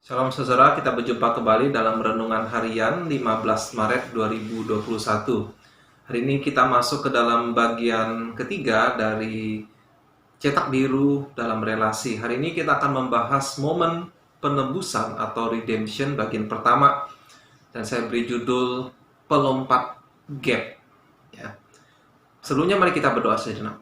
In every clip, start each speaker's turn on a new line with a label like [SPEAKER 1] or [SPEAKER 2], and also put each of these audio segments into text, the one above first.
[SPEAKER 1] Shalom saudara, kita berjumpa kembali dalam renungan harian 15 Maret 2021. Hari ini kita masuk ke dalam bagian ketiga dari cetak biru dalam relasi. Hari ini kita akan membahas momen penebusan atau redemption bagian pertama. Dan saya beri judul pelompat gap. Ya. Sebelumnya mari kita berdoa sejenak.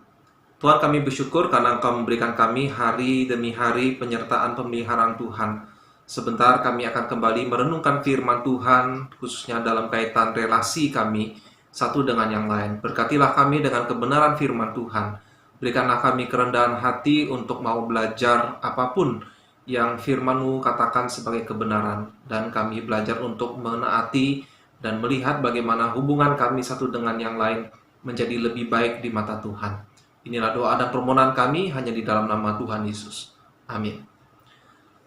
[SPEAKER 1] Tuhan, kami bersyukur karena Engkau memberikan kami hari demi hari penyertaan pemeliharaan Tuhan. Sebentar kami akan kembali merenungkan firman Tuhan, khususnya dalam kaitan relasi kami satu dengan yang lain. Berkatilah kami dengan kebenaran firman Tuhan. Berikanlah kami kerendahan hati untuk mau belajar apapun yang firman-Mu katakan sebagai kebenaran. Dan kami belajar untuk menaati dan melihat bagaimana hubungan kami satu dengan yang lain menjadi lebih baik di mata Tuhan. Inilah doa dan permohonan kami hanya di dalam nama Tuhan Yesus. Amin.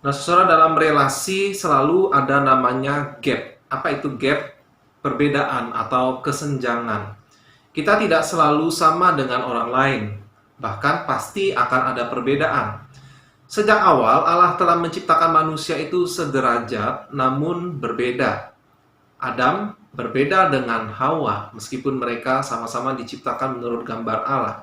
[SPEAKER 1] Nah, saudara, dalam relasi selalu ada namanya gap. Apa itu gap? Perbedaan atau kesenjangan. Kita tidak selalu sama dengan orang lain. Bahkan pasti akan ada perbedaan. Sejak awal Allah telah menciptakan manusia itu sederajat namun berbeda. Adam berbeda dengan Hawa meskipun mereka sama-sama diciptakan menurut gambar Allah.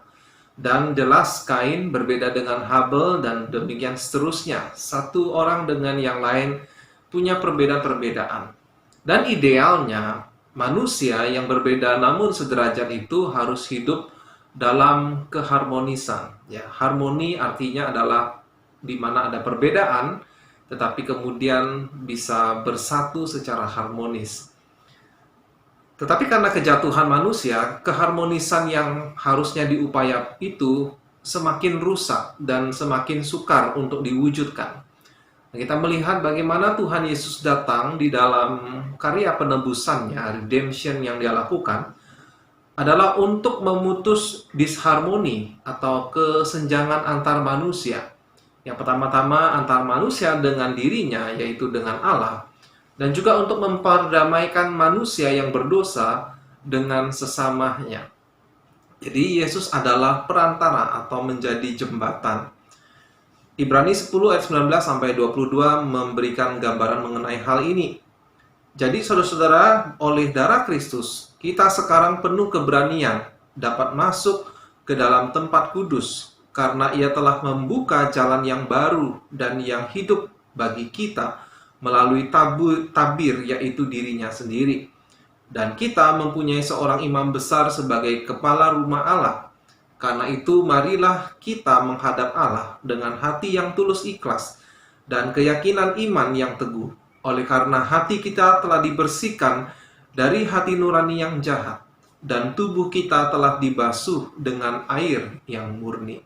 [SPEAKER 1] Dan jelas Kain berbeda dengan Habel dan demikian seterusnya. Satu orang dengan yang lain punya perbedaan-perbedaan. Dan idealnya manusia yang berbeda namun sederajat itu harus hidup dalam keharmonisan. Ya, harmoni artinya adalah di mana ada perbedaan tetapi kemudian bisa bersatu secara harmonis. Tetapi karena kejatuhan manusia, keharmonisan yang harusnya diupaya itu semakin rusak dan semakin sukar untuk diwujudkan. Nah, kita melihat bagaimana Tuhan Yesus datang di dalam karya penebusannya, redemption yang dia lakukan, adalah untuk memutus disharmoni atau kesenjangan antar manusia. Yang pertama-tama antar manusia dengan dirinya, yaitu dengan Allah. Dan juga untuk memperdamaikan manusia yang berdosa dengan sesamanya. Jadi Yesus adalah perantara atau menjadi jembatan. Ibrani 10 ayat 19-22 memberikan gambaran mengenai hal ini. Jadi saudara-saudara, oleh darah Kristus, kita sekarang penuh keberanian dapat masuk ke dalam tempat kudus, karena Ia telah membuka jalan yang baru dan yang hidup bagi kita, melalui tabir, yaitu dirinya sendiri. Dan kita mempunyai seorang imam besar sebagai kepala rumah Allah. Karena itu marilah kita menghadap Allah dengan hati yang tulus ikhlas dan keyakinan iman yang teguh. Oleh karena hati kita telah dibersihkan dari hati nurani yang jahat, dan tubuh kita telah dibasuh dengan air yang murni.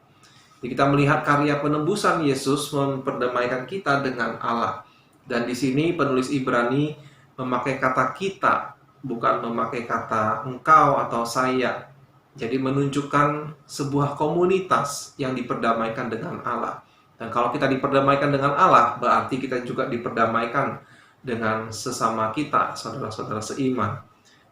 [SPEAKER 1] Jadi kita melihat karya penebusan Yesus memperdamaikan kita dengan Allah. Dan di sini penulis Ibrani memakai kata kita, bukan memakai kata engkau atau saya. Jadi menunjukkan sebuah komunitas yang diperdamaikan dengan Allah. Dan kalau kita diperdamaikan dengan Allah, berarti kita juga diperdamaikan dengan sesama kita, saudara-saudara seiman.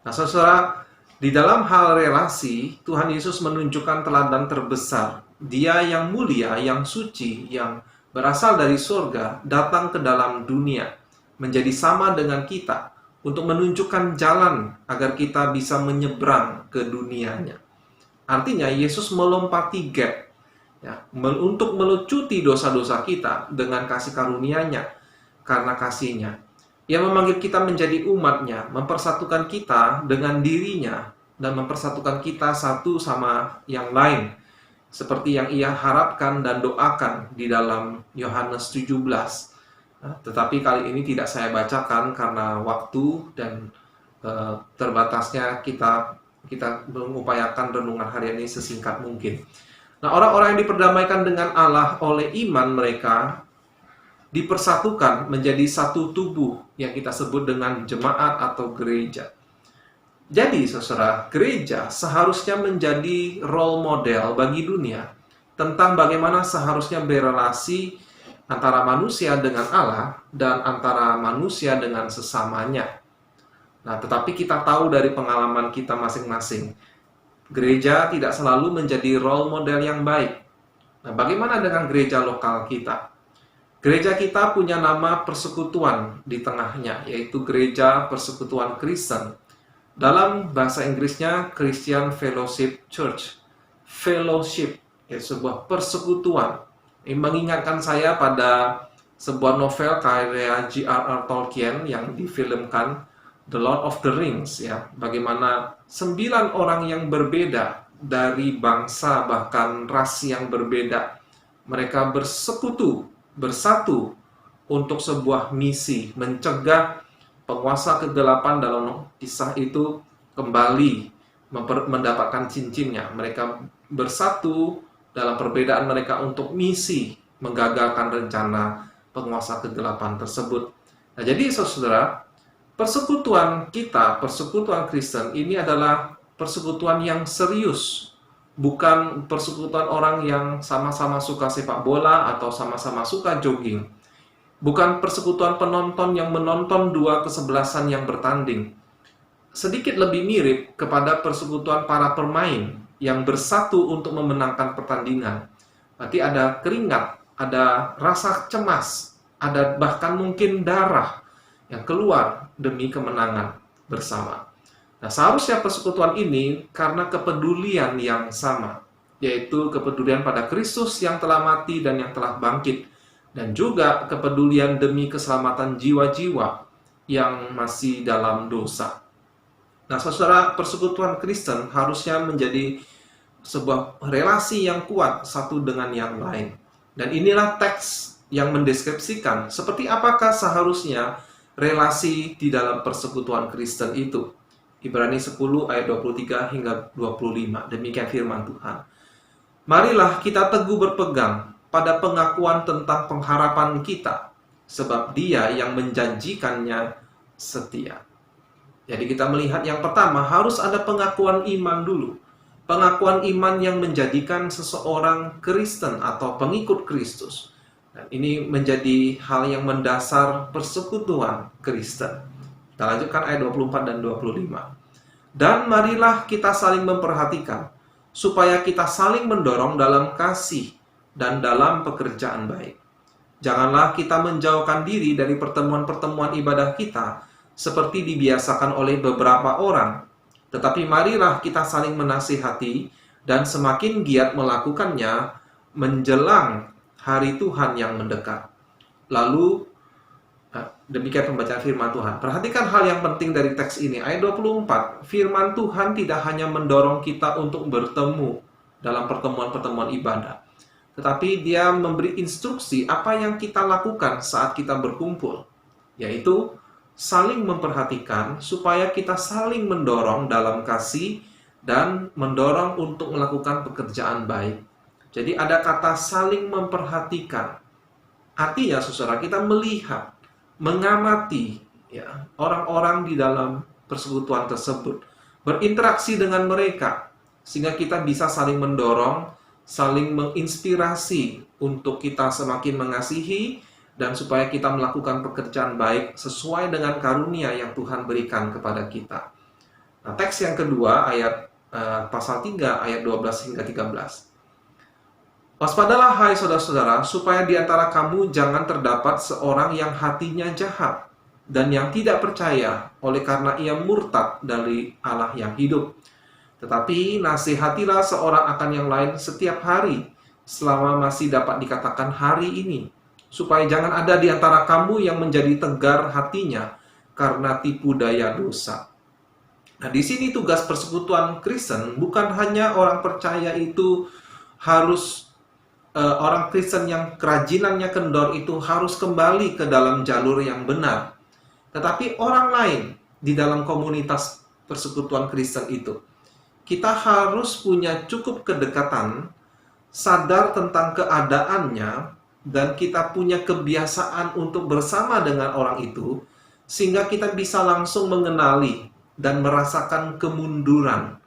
[SPEAKER 1] Nah, saudara, di dalam hal relasi, Tuhan Yesus menunjukkan teladan terbesar. Dia yang mulia, yang suci, yang berasal dari surga, datang ke dalam dunia, menjadi sama dengan kita, untuk menunjukkan jalan agar kita bisa menyeberang ke dunianya. Artinya, Yesus melompati gap, ya, untuk melucuti dosa-dosa kita dengan kasih karunia-Nya, karena kasih-Nya. Ia memanggil kita menjadi umat-Nya, mempersatukan kita dengan dirinya, dan mempersatukan kita satu sama yang lain, seperti yang Ia harapkan dan doakan di dalam Yohanes 17. Tetapi kali ini tidak saya bacakan karena waktu dan terbatasnya kita mengupayakan renungan harian ini sesingkat mungkin. Nah, orang-orang yang diperdamaikan dengan Allah oleh iman mereka dipersatukan menjadi satu tubuh yang kita sebut dengan jemaat atau gereja. Jadi, saudara, gereja seharusnya menjadi role model bagi dunia tentang bagaimana seharusnya berelasi antara manusia dengan Allah dan antara manusia dengan sesamanya. Nah, tetapi kita tahu dari pengalaman kita masing-masing, gereja tidak selalu menjadi role model yang baik. Nah, bagaimana dengan gereja lokal kita? Gereja kita punya nama persekutuan di tengahnya, yaitu Gereja Persekutuan Kristen. Dalam bahasa Inggrisnya Christian Fellowship Church. Fellowship, ya, sebuah persekutuan. Ini mengingatkan saya pada sebuah novel karya J.R.R. Tolkien yang difilmkan, The Lord of the Rings, ya. Bagaimana 9 orang yang berbeda dari bangsa bahkan ras yang berbeda, mereka bersatu untuk sebuah misi, mencegah penguasa kegelapan dalam kisah itu kembali mendapatkan cincinnya. Mereka bersatu dalam perbedaan mereka untuk misi menggagalkan rencana penguasa kegelapan tersebut. Nah, jadi saudara, persekutuan kita, persekutuan Kristen ini adalah persekutuan yang serius. Bukan persekutuan orang yang sama-sama suka sepak bola atau sama-sama suka jogging. Bukan persekutuan penonton yang menonton dua kesebelasan yang bertanding. Sedikit lebih mirip kepada persekutuan para pemain yang bersatu untuk memenangkan pertandingan. Berarti ada keringat, ada rasa cemas, ada bahkan mungkin darah yang keluar demi kemenangan bersama. Nah, seharusnya persekutuan ini karena kepedulian yang sama, yaitu kepedulian pada Kristus yang telah mati dan yang telah bangkit, dan juga kepedulian demi keselamatan jiwa-jiwa yang masih dalam dosa. Nah, saudara, persekutuan Kristen harusnya menjadi sebuah relasi yang kuat satu dengan yang lain. Dan inilah teks yang mendeskripsikan seperti apakah seharusnya relasi di dalam persekutuan Kristen itu. Ibrani 10 ayat 23 hingga 25. Demikian firman Tuhan. Marilah kita teguh berpegang pada pengakuan tentang pengharapan kita, sebab Dia yang menjanjikannya setia. Jadi kita melihat yang pertama, harus ada pengakuan iman dulu. Pengakuan iman yang menjadikan seseorang Kristen atau pengikut Kristus. Dan ini menjadi hal yang mendasar persekutuan Kristen. Kita lanjutkan ayat 24 dan 25. Dan marilah kita saling memperhatikan, supaya kita saling mendorong dalam kasih dan dalam pekerjaan baik. Janganlah kita menjauhkan diri dari pertemuan-pertemuan ibadah kita, seperti dibiasakan oleh beberapa orang. Tetapi marilah kita saling menasihati, dan semakin giat melakukannya menjelang hari Tuhan yang mendekat. Lalu, demikian pembacaan firman Tuhan. Perhatikan hal yang penting dari teks ini. Ayat 24, firman Tuhan tidak hanya mendorong kita untuk bertemu dalam pertemuan-pertemuan ibadah, tetapi dia memberi instruksi apa yang kita lakukan saat kita berkumpul, yaitu saling memperhatikan supaya kita saling mendorong dalam kasih dan mendorong untuk melakukan pekerjaan baik. Jadi ada kata saling memperhatikan. Artinya, saudara, kita melihat, mengamati, ya, orang-orang di dalam persekutuan tersebut, berinteraksi dengan mereka, sehingga kita bisa saling mendorong, saling menginspirasi untuk kita semakin mengasihi, dan supaya kita melakukan pekerjaan baik sesuai dengan karunia yang Tuhan berikan kepada kita. Nah, teks yang kedua, ayat pasal 3, ayat 12 hingga 13. Waspadalah hai saudara-saudara, supaya di antara kamu jangan terdapat seorang yang hatinya jahat dan yang tidak percaya oleh karena ia murtad dari Allah yang hidup. Tetapi nasihatilah seorang akan yang lain setiap hari, selama masih dapat dikatakan hari ini, supaya jangan ada di antara kamu yang menjadi tegar hatinya karena tipu daya dosa. Nah, di sini tugas persekutuan Kristen bukan hanya orang percaya itu harus orang Kristen yang kerajinannya kendor itu harus kembali ke dalam jalur yang benar. Tetapi orang lain di dalam komunitas persekutuan Kristen itu, kita harus punya cukup kedekatan, sadar tentang keadaannya, dan kita punya kebiasaan untuk bersama dengan orang itu, sehingga kita bisa langsung mengenali dan merasakan kemunduran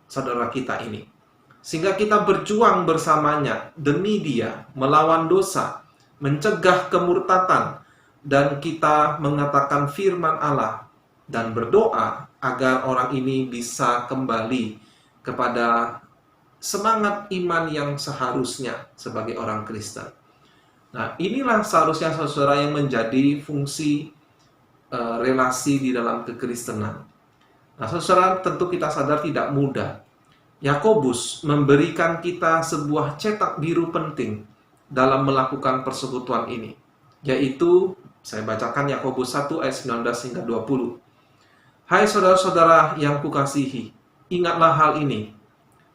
[SPEAKER 1] saudara kita ini. Sehingga kita berjuang bersamanya demi dia, melawan dosa, mencegah kemurtatan, dan kita mengatakan firman Allah dan berdoa agar orang ini bisa kembali kepada semangat iman yang seharusnya sebagai orang Kristen. Nah, inilah seharusnya saudara yang menjadi fungsi relasi di dalam kekristenan. Nah, saudara, tentu kita sadar tidak mudah. Yakobus memberikan kita sebuah cetak biru penting dalam melakukan persekutuan ini, yaitu saya bacakan Yakobus 1 ayat 19 hingga 20. Hai saudara-saudara yang kukasihi, ingatlah hal ini.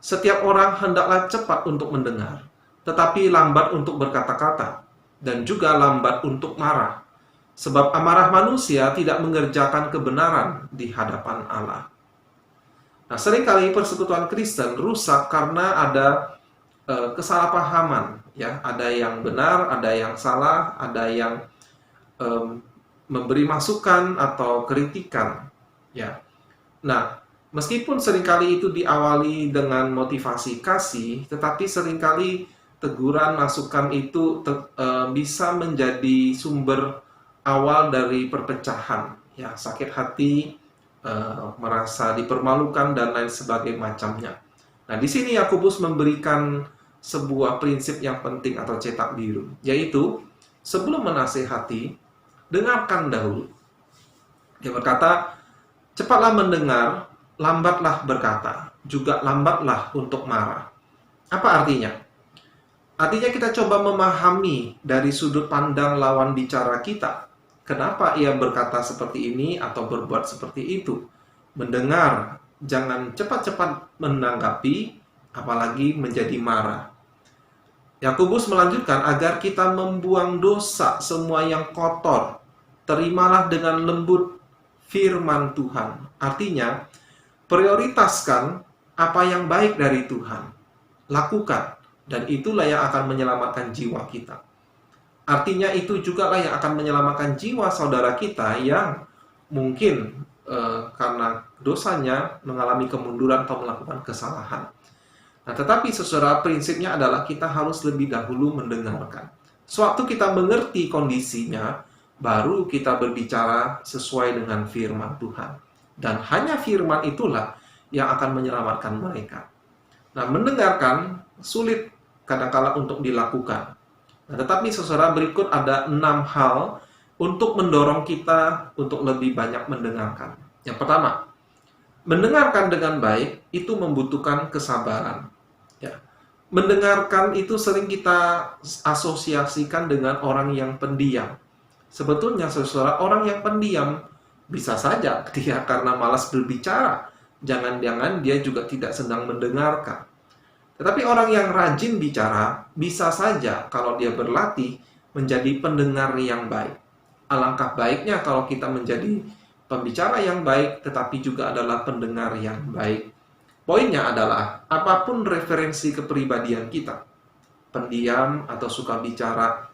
[SPEAKER 1] Setiap orang hendaklah cepat untuk mendengar, tetapi lambat untuk berkata-kata, dan juga lambat untuk marah. Sebab amarah manusia tidak mengerjakan kebenaran di hadapan Allah. Nah, seringkali persekutuan Kristen rusak karena ada kesalahpahaman, ya. Ada yang benar, ada yang salah, ada yang memberi masukan atau kritikan, ya. Nah, meskipun seringkali itu diawali dengan motivasi kasih, tetapi seringkali teguran, masukan itu bisa menjadi sumber awal dari perpecahan, ya, sakit hati, merasa dipermalukan dan lain sebagainya macamnya. Nah, di sini Yakobus memberikan sebuah prinsip yang penting atau cetak biru, yaitu sebelum menasehati, dengarkan dahulu. Dia berkata, cepatlah mendengar, lambatlah berkata, juga lambatlah untuk marah. Apa artinya? Artinya kita coba memahami dari sudut pandang lawan bicara kita. Kenapa ia berkata seperti ini atau berbuat seperti itu? Mendengar, jangan cepat-cepat menanggapi, apalagi menjadi marah. Yakobus melanjutkan agar kita membuang dosa semua yang kotor. Terimalah dengan lembut firman Tuhan. Artinya, prioritaskan apa yang baik dari Tuhan. Lakukan, dan itulah yang akan menyelamatkan jiwa kita. Artinya itu juga lah yang akan menyelamatkan jiwa saudara kita yang mungkin karena dosanya mengalami kemunduran atau melakukan kesalahan. Nah, tetapi saudara, prinsipnya adalah kita harus lebih dahulu mendengarkan. Sewaktu kita mengerti kondisinya, baru kita berbicara sesuai dengan firman Tuhan. Dan hanya firman itulah yang akan menyelamatkan mereka. Nah, mendengarkan sulit kadang-kala untuk dilakukan. Nah, tetapi saudara, berikut ada 6 hal untuk mendorong kita untuk lebih banyak mendengarkan. Yang pertama, mendengarkan dengan baik itu membutuhkan kesabaran. Ya. Mendengarkan itu sering kita asosiasikan dengan orang yang pendiam. Sebetulnya saudara, orang yang pendiam bisa saja dia karena malas berbicara. Jangan-jangan dia juga tidak sedang mendengarkan. Tetapi orang yang rajin bicara, bisa saja kalau dia berlatih menjadi pendengar yang baik. Alangkah baiknya kalau kita menjadi pembicara yang baik, tetapi juga adalah pendengar yang baik. Poinnya adalah, apapun referensi kepribadian kita, pendiam atau suka bicara,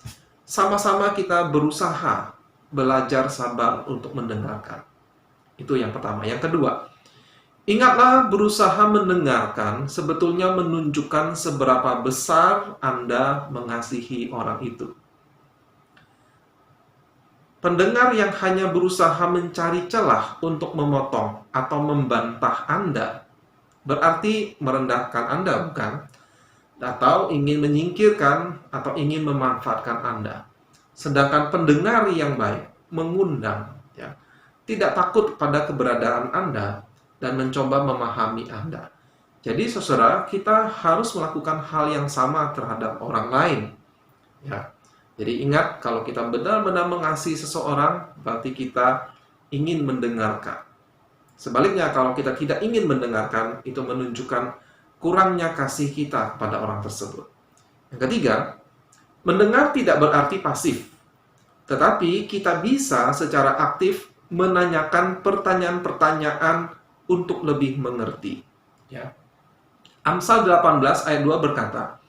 [SPEAKER 1] sama-sama kita berusaha belajar sabar untuk mendengarkan. Itu yang pertama. Yang kedua, ingatlah, berusaha mendengarkan sebetulnya menunjukkan seberapa besar Anda mengasihi orang itu. Pendengar yang hanya berusaha mencari celah untuk memotong atau membantah Anda, berarti merendahkan Anda, bukan? Atau ingin menyingkirkan atau ingin memanfaatkan Anda. Sedangkan pendengar yang baik mengundang, ya, tidak takut pada keberadaan Anda, dan mencoba memahami Anda. Jadi saudara, kita harus melakukan hal yang sama terhadap orang lain. Ya. Jadi ingat, kalau kita benar-benar mengasihi seseorang, berarti kita ingin mendengarkan. Sebaliknya, kalau kita tidak ingin mendengarkan, itu menunjukkan kurangnya kasih kita pada orang tersebut. Yang ketiga, mendengar tidak berarti pasif. Tetapi kita bisa secara aktif menanyakan pertanyaan-pertanyaan untuk lebih mengerti. Ya. Amsal 18 ayat 2 berkata,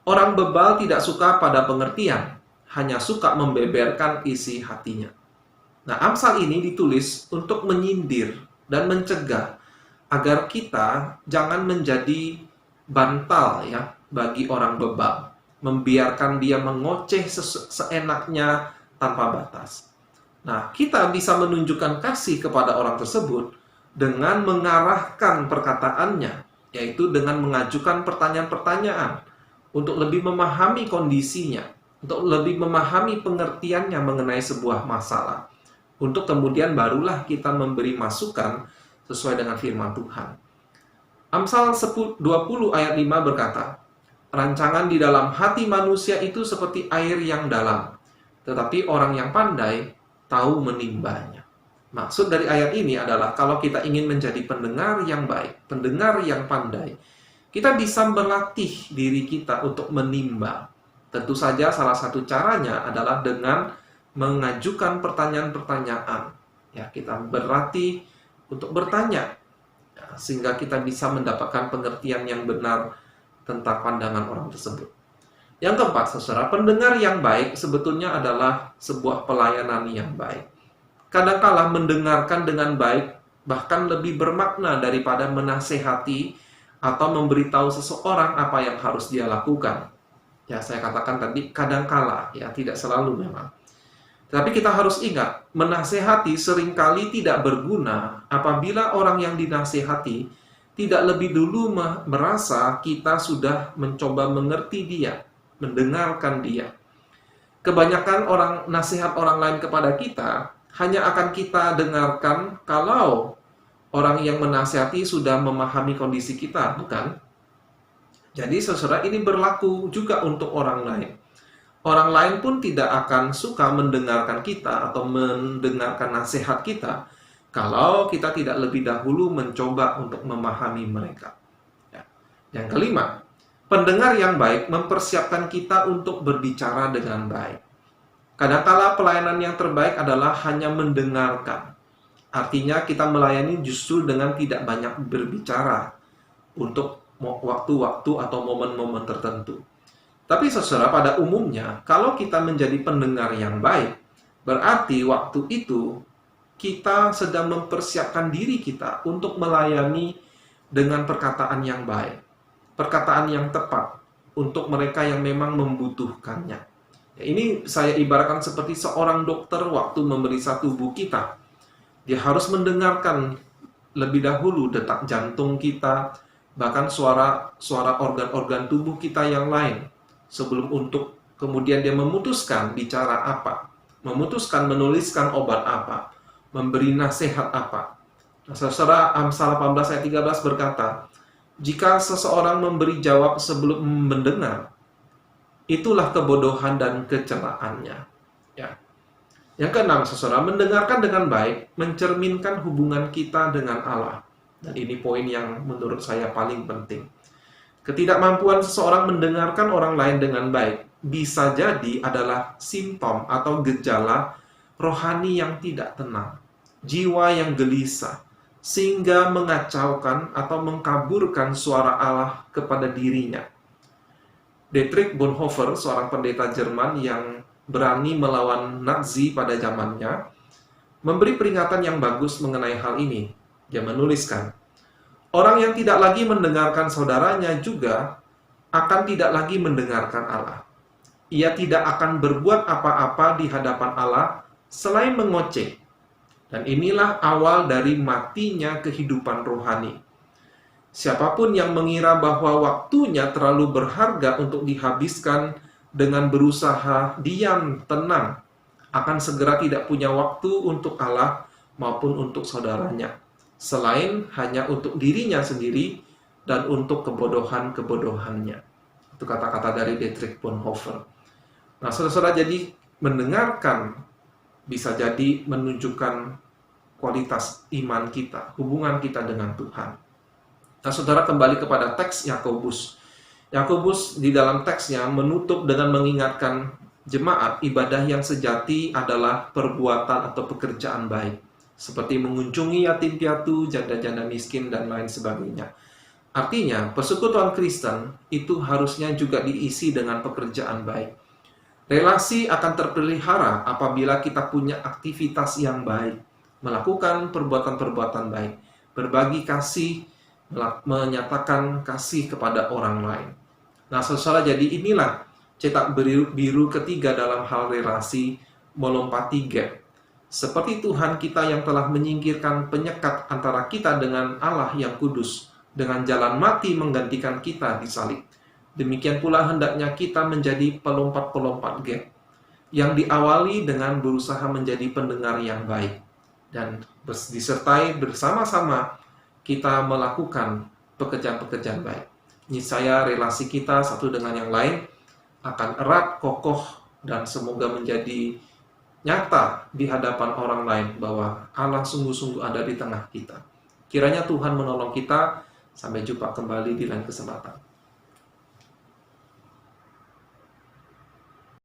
[SPEAKER 1] orang bebal tidak suka pada pengertian, hanya suka membeberkan isi hatinya. Nah, Amsal ini ditulis untuk menyindir dan mencegah agar kita jangan menjadi bantal, ya, bagi orang bebal, membiarkan dia mengoceh seenaknya tanpa batas. Nah, kita bisa menunjukkan kasih kepada orang tersebut dengan mengarahkan perkataannya, yaitu dengan mengajukan pertanyaan-pertanyaan untuk lebih memahami kondisinya. untuk lebih memahami pengertiannya mengenai sebuah masalah, untuk kemudian barulah kita memberi masukan sesuai dengan firman Tuhan. Amsal 20 ayat 5 berkata, rancangan di dalam hati manusia itu seperti air yang dalam, tetapi orang yang pandai tahu menimbanya. Maksud dari ayat ini adalah kalau kita ingin menjadi pendengar yang baik, pendengar yang pandai, kita bisa melatih diri kita untuk menimba. Tentu saja salah satu caranya adalah dengan mengajukan pertanyaan-pertanyaan. Ya, kita berlatih untuk bertanya, sehingga kita bisa mendapatkan pengertian yang benar tentang pandangan orang tersebut. Yang keempat, saudara, pendengar yang baik sebetulnya adalah sebuah pelayanan yang baik. Kadangkala mendengarkan dengan baik bahkan lebih bermakna daripada menasehati atau memberitahu seseorang apa yang harus dia lakukan. Ya, saya katakan tadi kadangkala, ya, tidak selalu memang. Tapi kita harus ingat, menasehati seringkali tidak berguna apabila orang yang dinasehati tidak lebih dulu merasa kita sudah mencoba mengerti dia, mendengarkan dia. Kebanyakan nasihat orang lain kepada kita hanya akan kita dengarkan kalau orang yang menasehati sudah memahami kondisi kita, bukan? Jadi saudara, ini berlaku juga untuk orang lain. Orang lain pun tidak akan suka mendengarkan kita atau mendengarkan nasihat kita kalau kita tidak lebih dahulu mencoba untuk memahami mereka. Ya. Yang kelima, pendengar yang baik mempersiapkan kita untuk berbicara dengan baik. Kadangkala pelayanan yang terbaik adalah hanya mendengarkan. Artinya kita melayani justru dengan tidak banyak berbicara untuk waktu-waktu atau momen-momen tertentu. Tapi saudara, pada umumnya, kalau kita menjadi pendengar yang baik, berarti waktu itu kita sedang mempersiapkan diri kita untuk melayani dengan perkataan yang baik, perkataan yang tepat untuk mereka yang memang membutuhkannya. Ya, ini saya ibaratkan seperti seorang dokter waktu memeriksa tubuh kita. Dia harus mendengarkan lebih dahulu detak jantung kita, bahkan suara organ-organ tubuh kita yang lain, sebelum untuk kemudian dia memutuskan bicara apa, memutuskan menuliskan obat apa, memberi nasihat apa. Saudara, Amsal 18 ayat 13 berkata, jika seseorang memberi jawab sebelum mendengar, itulah kebodohan dan kecelaannya. Ya. Yang keenam, saudara, mendengarkan dengan baik mencerminkan hubungan kita dengan Allah. Dan ini poin yang menurut saya paling penting. Ketidakmampuan seseorang mendengarkan orang lain dengan baik bisa jadi adalah simptom atau gejala rohani yang tidak tenang, jiwa yang gelisah, sehingga mengacaukan atau mengkaburkan suara Allah kepada dirinya. Dietrich Bonhoeffer, seorang pendeta Jerman yang berani melawan Nazi pada zamannya, memberi peringatan yang bagus mengenai hal ini. Dia menuliskan, orang yang tidak lagi mendengarkan saudaranya juga akan tidak lagi mendengarkan Allah. Ia tidak akan berbuat apa-apa di hadapan Allah selain mengoceh. Dan inilah awal dari matinya kehidupan rohani. Siapapun yang mengira bahwa waktunya terlalu berharga untuk dihabiskan dengan berusaha diam, tenang, akan segera tidak punya waktu untuk Allah maupun untuk saudaranya, selain hanya untuk dirinya sendiri dan untuk kebodohan-kebodohannya. Itu kata-kata dari Dietrich Bonhoeffer. Nah, saudara-saudara, jadi mendengarkan bisa jadi menunjukkan kualitas iman kita, hubungan kita dengan Tuhan. Nah, saudara, kembali kepada teks Yakobus. Yakobus di dalam teksnya menutup dengan mengingatkan jemaat ibadah yang sejati adalah perbuatan atau pekerjaan baik, seperti mengunjungi yatim piatu, janda-janda miskin, dan lain sebagainya. Artinya, persekutuan Kristen itu harusnya juga diisi dengan pekerjaan baik. Relasi akan terpelihara apabila kita punya aktivitas yang baik, melakukan perbuatan-perbuatan baik, berbagi kasih, menyatakan kasih kepada orang lain. Nah, saudara, jadi inilah cetak biru ketiga dalam hal relasi, melompati gap. Seperti Tuhan kita yang telah menyingkirkan penyekat antara kita dengan Allah yang kudus, dengan jalan mati menggantikan kita di salib. Demikian pula hendaknya kita menjadi pelompat-pelompat gap yang diawali dengan berusaha menjadi pendengar yang baik dan disertai bersama-sama kita melakukan pekerjaan-pekerjaan baik. Niscaya relasi kita satu dengan yang lain akan erat, kokoh, dan semoga menjadi nyata di hadapan orang lain bahwa Allah sungguh-sungguh ada di tengah kita. Kiranya Tuhan menolong kita. Sampai jumpa kembali di lain kesempatan.